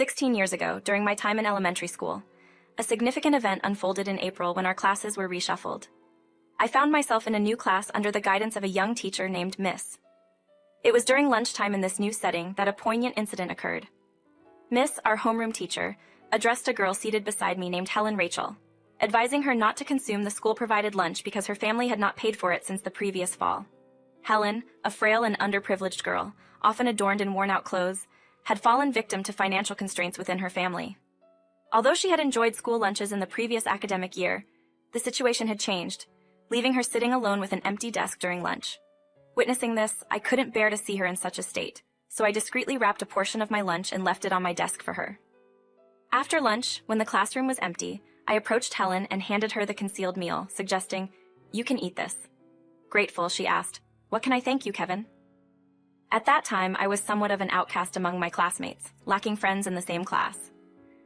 16 years ago, during my time in elementary school, a significant event unfolded in April when our classes were reshuffled. I found myself in a new class under the guidance of a young teacher named Miss. It was during lunchtime in this new setting that a poignant incident occurred. Miss, our homeroom teacher, addressed a girl seated beside me named Helen Rachel, advising her not to consume the school-provided lunch because her family had not paid for it since the previous fall. Helen, a frail and underprivileged girl, often adorned in worn-out clothes, had fallen victim to financial constraints within her family. Although she had enjoyed school lunches in the previous academic year, the situation had changed, leaving her sitting alone with an empty desk during lunch. Witnessing this, I couldn't bear to see her in such a state, so I discreetly wrapped a portion of my lunch and left it on my desk for her. After lunch, when the classroom was empty, I approached Helen and handed her the concealed meal, suggesting, "You can eat this." Grateful, she asked, "What can I thank you, Kevin?" At that time, I was somewhat of an outcast among my classmates, lacking friends in the same class.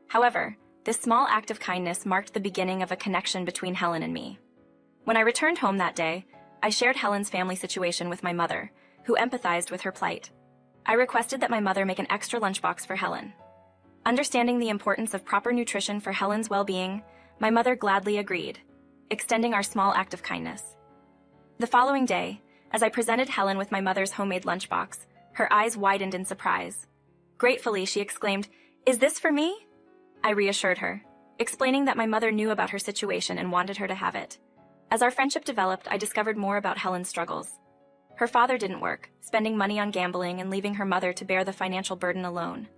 However, this small act of kindness marked the beginning of a connection between Helen and me. When I returned home that day, I shared Helen's family situation with my mother, who empathized with her plight. I requested that my mother make an extra lunchbox for Helen. Understanding the importance of proper nutrition for Helen's well-being, my mother gladly agreed, extending our small act of kindness. The following day, as I presented Helen with my mother's homemade lunchbox, her eyes widened in surprise. Gratefully, she exclaimed, "Is this for me?" I reassured her, explaining that my mother knew about her situation and wanted her to have it. As our friendship developed, I discovered more about Helen's struggles. Her father didn't work, spending money on gambling and leaving her mother to bear the financial burden alone.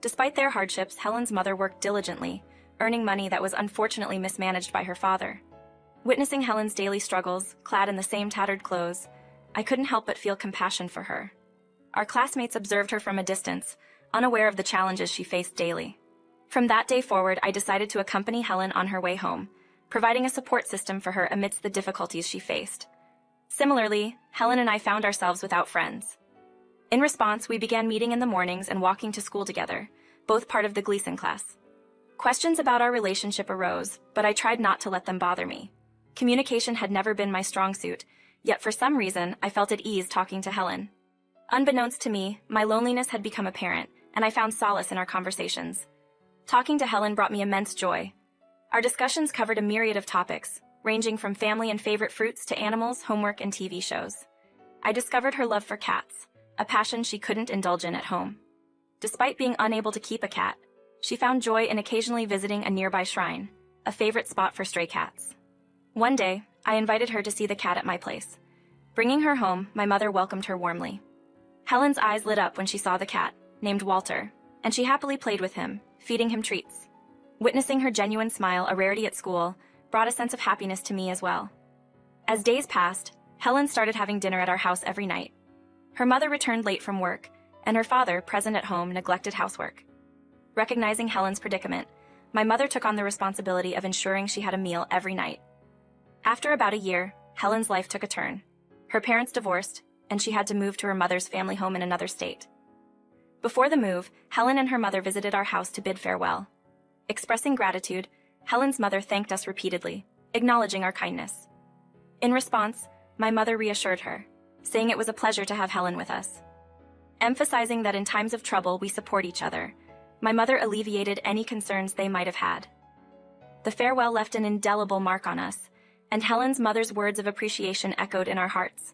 Despite their hardships, Helen's mother worked diligently, earning money that was unfortunately mismanaged by her father. Witnessing Helen's daily struggles, clad in the same tattered clothes, I couldn't help but feel compassion for her. Our classmates observed her from a distance, unaware of the challenges she faced daily. From that day forward, I decided to accompany Helen on her way home, providing a support system for her amidst the difficulties she faced. Similarly, Helen and I found ourselves without friends. In response, we began meeting in the mornings and walking to school together, both part of the Gleason class. Questions about our relationship arose, but I tried not to let them bother me. Communication had never been my strong suit, yet for some reason, I felt at ease talking to Helen. Unbeknownst to me, my loneliness had become apparent, and I found solace in our conversations. Talking to Helen brought me immense joy. Our discussions covered a myriad of topics, ranging from family and favorite fruits to animals, homework, and TV shows. I discovered her love for cats, a passion she couldn't indulge in at home. Despite being unable to keep a cat, she found joy in occasionally visiting a nearby shrine, a favorite spot for stray cats. One day, I invited her to see the cat at my place. Bringing her home, my mother welcomed her warmly. Helen's eyes lit up when she saw the cat, named Walter, and she happily played with him, feeding him treats. Witnessing her genuine smile, a rarity at school, brought a sense of happiness to me as well. As days passed, Helen started having dinner at our house every night. Her mother returned late from work, and her father, present at home, neglected housework. Recognizing Helen's predicament, my mother took on the responsibility of ensuring she had a meal every night. After about a year, Helen's life took a turn. Her parents divorced, and she had to move to her mother's family home in another state. Before the move, Helen and her mother visited our house to bid farewell. Expressing gratitude, Helen's mother thanked us repeatedly, acknowledging our kindness. In response, my mother reassured her, saying it was a pleasure to have Helen with us. Emphasizing that in times of trouble we support each other, my mother alleviated any concerns they might have had. The farewell left an indelible mark on us, and Helen's mother's words of appreciation echoed in our hearts.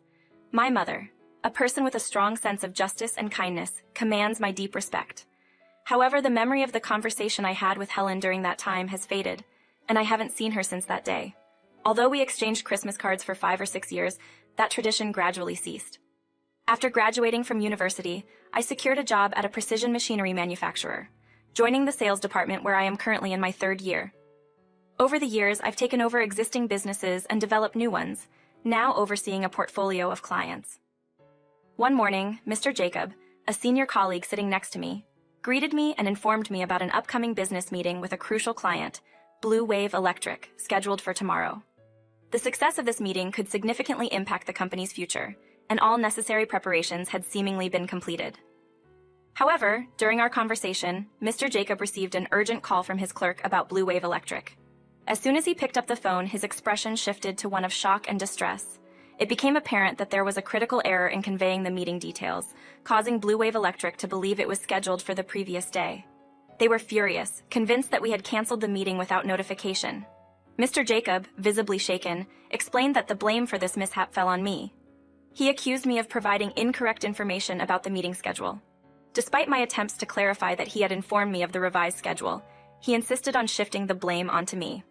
My mother, a person with a strong sense of justice and kindness, commands my deep respect. However, the memory of the conversation I had with Helen during that time has faded, and I haven't seen her since that day. Although we exchanged Christmas cards for 5 or 6 years, that tradition gradually ceased. After graduating from university, I secured a job at a precision machinery manufacturer, joining the sales department where I am currently in my 3rd year. Over the years, I've taken over existing businesses and developed new ones, now overseeing a portfolio of clients. One morning, Mr. Jacob, a senior colleague sitting next to me, greeted me and informed me about an upcoming business meeting with a crucial client, Blue Wave Electric, scheduled for tomorrow. The success of this meeting could significantly impact the company's future, and all necessary preparations had seemingly been completed. However, during our conversation, Mr. Jacob received an urgent call from his clerk about Blue Wave Electric. As soon as he picked up the phone, his expression shifted to one of shock and distress. It became apparent that there was a critical error in conveying the meeting details, causing Blue Wave Electric to believe it was scheduled for the previous day. They were furious, convinced that we had canceled the meeting without notification. Mr. Jacob, visibly shaken, explained that the blame for this mishap fell on me. He accused me of providing incorrect information about the meeting schedule. Despite my attempts to clarify that he had informed me of the revised schedule, he insisted on shifting the blame onto me.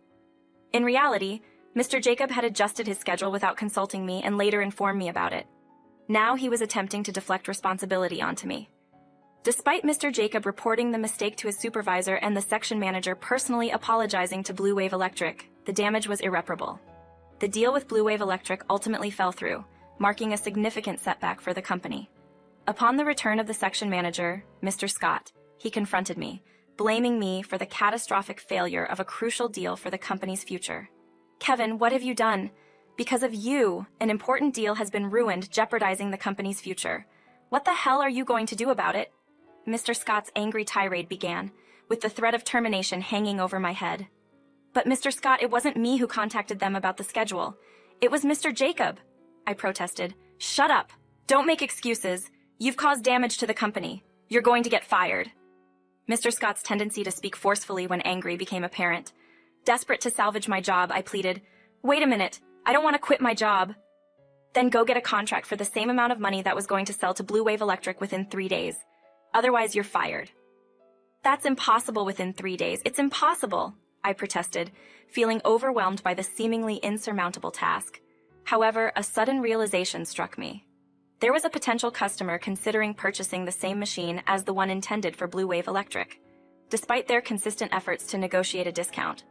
In reality, Mr. Jacob had adjusted his schedule without consulting me and later informed me about it. Now he was attempting to deflect responsibility onto me. Despite Mr. Jacob reporting the mistake to his supervisor and the section manager personally apologizing to Blue Wave Electric, the damage was irreparable. The deal with Blue Wave Electric ultimately fell through, marking a significant setback for the company. Upon the return of the section manager, Mr. Scott, he confronted me, blaming me for the catastrophic failure of a crucial deal for the company's future. "Kevin, what have you done? Because of you, an important deal has been ruined, jeopardizing the company's future. What the hell are you going to do about it?" Mr. Scott's angry tirade began, with the threat of termination hanging over my head. "But Mr. Scott, it wasn't me who contacted them about the schedule. It was Mr. Jacob," I protested. "Shut up! Don't make excuses. You've caused damage to the company. You're going to get fired." Mr. Scott's tendency to speak forcefully when angry became apparent. Desperate to salvage my job, I pleaded, "Wait a minute, I don't want to quit my job." "Then go get a contract for the same amount of money that was going to sell to Blue Wave Electric within 3 days. Otherwise, you're fired." "That's impossible within 3 days. It's impossible," I protested, feeling overwhelmed by the seemingly insurmountable task. However, a sudden realization struck me. There was a potential customer considering purchasing the same machine as the one intended for Blue Wave Electric. Despite their consistent efforts to negotiate a discount,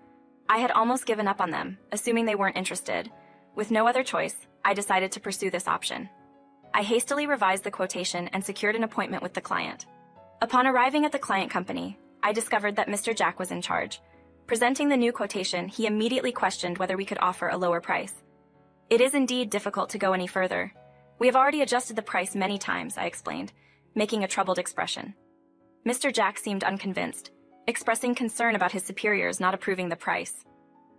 I had almost given up on them, assuming they weren't interested. With no other choice, I decided to pursue this option. I hastily revised the quotation and secured an appointment with the client. Upon arriving at the client company, I discovered that Mr. Jack was in charge. Presenting the new quotation, he immediately questioned whether we could offer a lower price. "It is indeed difficult to go any further. We have already adjusted the price many times," I explained, making a troubled expression. Mr. Jack seemed unconvinced, expressing concern about his superiors not approving the price.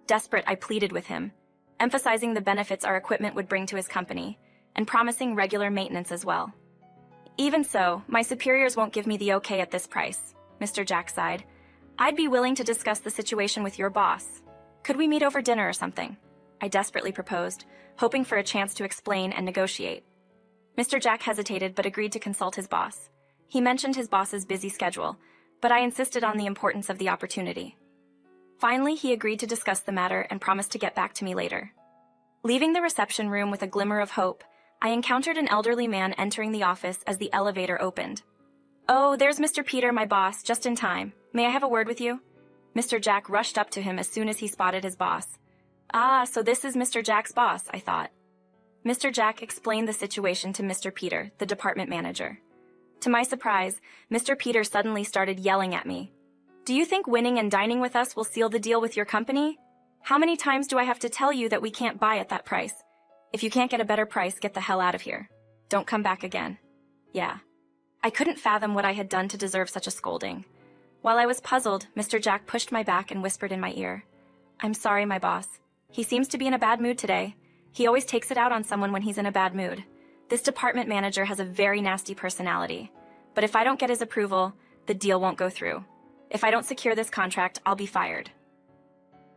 Desperate, I pleaded with him, emphasizing the benefits our equipment would bring to his company, and promising regular maintenance as well. "Even so, my superiors won't give me the okay at this price," Mr. Jack sighed. "I'd be willing to discuss the situation with your boss. Could we meet over dinner or something?" I desperately proposed, hoping for a chance to explain and negotiate. Mr. Jack hesitated but agreed to consult his boss. He mentioned his boss's busy schedule, but I insisted on the importance of the opportunity. Finally, he agreed to discuss the matter and promised to get back to me later. Leaving the reception room with a glimmer of hope, I encountered an elderly man entering the office as the elevator opened. "Oh, there's Mr. Peter, my boss, just in time. May I have a word with you?" Mr. Jack rushed up to him as soon as he spotted his boss. "Ah, so this is Mr. Jack's boss," I thought. Mr. Jack explained the situation to Mr. Peter, the department manager. To my surprise, Mr. Peter suddenly started yelling at me. "Do you think winning and dining with us will seal the deal with your company? How many times do I have to tell you that we can't buy at that price? If you can't get a better price, get the hell out of here. Don't come back again." Yeah. I couldn't fathom what I had done to deserve such a scolding. While I was puzzled, Mr. Jack pushed my back and whispered in my ear, "I'm sorry, my boss. He seems to be in a bad mood today. He always takes it out on someone when he's in a bad mood. This department manager has a very nasty personality. But if I don't get his approval, the deal won't go through. If I don't secure this contract, I'll be fired."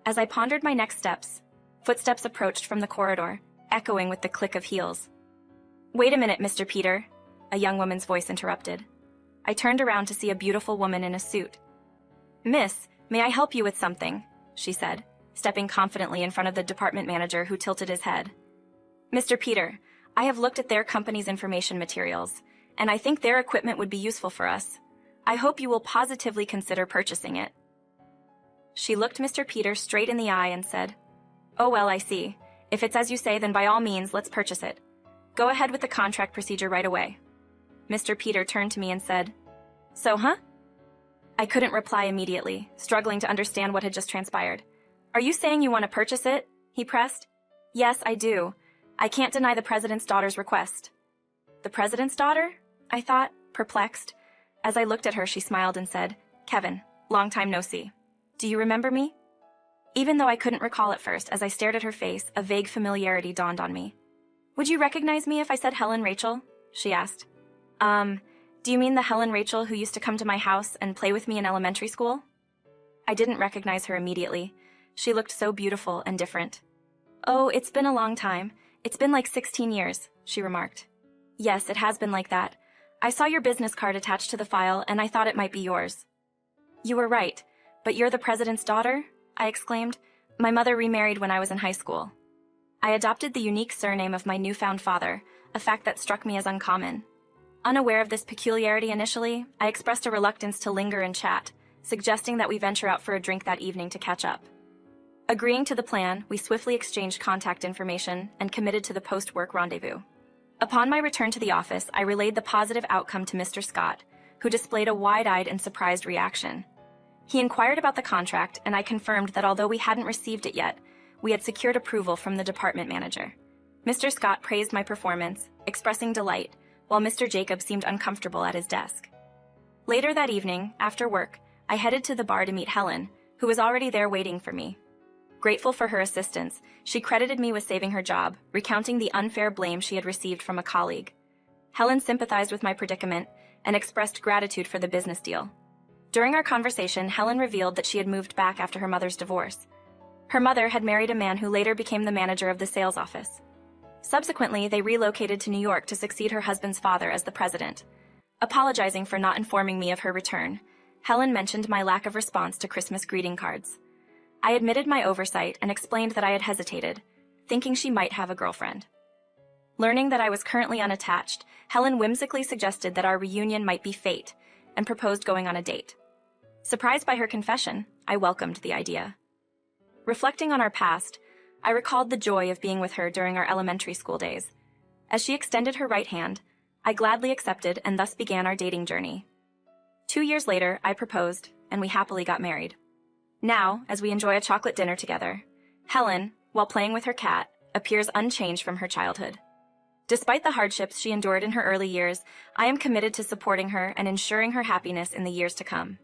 As I pondered my next steps, footsteps approached from the corridor, echoing with the click of heels. "Wait a minute, Mr. Peter," a young woman's voice interrupted. I turned around to see a beautiful woman in a suit. "Miss, may I help you with something?" she said, stepping confidently in front of the department manager who tilted his head. "Mr. Peter, I have looked at their company's information materials, and I think their equipment would be useful for us. I hope you will positively consider purchasing it." She looked Mr. Peter straight in the eye and said, "Oh well, I see. If it's as you say, then by all means, let's purchase it. Go ahead with the contract procedure right away." Mr. Peter turned to me and said, "So, huh?" I couldn't reply immediately, struggling to understand what had just transpired. "Are you saying you want to purchase it?" he pressed. "Yes, I do. I can't deny the president's daughter's request." "The president's daughter?" I thought, perplexed. As I looked at her, she smiled and said, "Kevin, long time no see. Do you remember me?" Even though I couldn't recall at first, as I stared at her face, a vague familiarity dawned on me. "Would you recognize me if I said Helen Rachel?" she asked. Do you mean the Helen Rachel who used to come to my house and play with me in elementary school? I didn't recognize her immediately. She looked so beautiful and different. Oh, it's been a long time. It's been like 16 years, she remarked. Yes, it has been like that. I saw your business card attached to the file and I thought it might be yours. You were right. But you're the president's daughter? I exclaimed. My mother remarried when I was in high school. I adopted the unique surname of my newfound father, a fact that struck me as uncommon. Unaware of this peculiarity initially, I expressed a reluctance to linger and chat, suggesting that we venture out for a drink that evening to catch up. Agreeing to the plan, we swiftly exchanged contact information and committed to the post-work rendezvous. Upon my return to the office, I relayed the positive outcome to Mr. Scott, who displayed a wide-eyed and surprised reaction. He inquired about the contract, and I confirmed that although we hadn't received it yet, we had secured approval from the department manager. Mr. Scott praised my performance, expressing delight, while Mr. Jacob seemed uncomfortable at his desk. Later that evening, after work, I headed to the bar to meet Helen, who was already there waiting for me. Grateful for her assistance, she credited me with saving her job, recounting the unfair blame she had received from a colleague. Helen sympathized with my predicament and expressed gratitude for the business deal. During our conversation, Helen revealed that she had moved back after her mother's divorce. Her mother had married a man who later became the manager of the sales office. Subsequently, they relocated to New York to succeed her husband's father as the president. Apologizing for not informing me of her return, Helen mentioned my lack of response to Christmas greeting cards. I admitted my oversight and explained that I had hesitated, thinking she might have a girlfriend. Learning that I was currently unattached, Helen whimsically suggested that our reunion might be fate and proposed going on a date. Surprised by her confession, I welcomed the idea. Reflecting on our past, I recalled the joy of being with her during our elementary school days. As she extended her right hand, I gladly accepted and thus began our dating journey. 2 years later, I proposed, and we happily got married. Now, as we enjoy a chocolate dinner together, Helen, while playing with her cat, appears unchanged from her childhood. Despite the hardships she endured in her early years, I am committed to supporting her and ensuring her happiness in the years to come.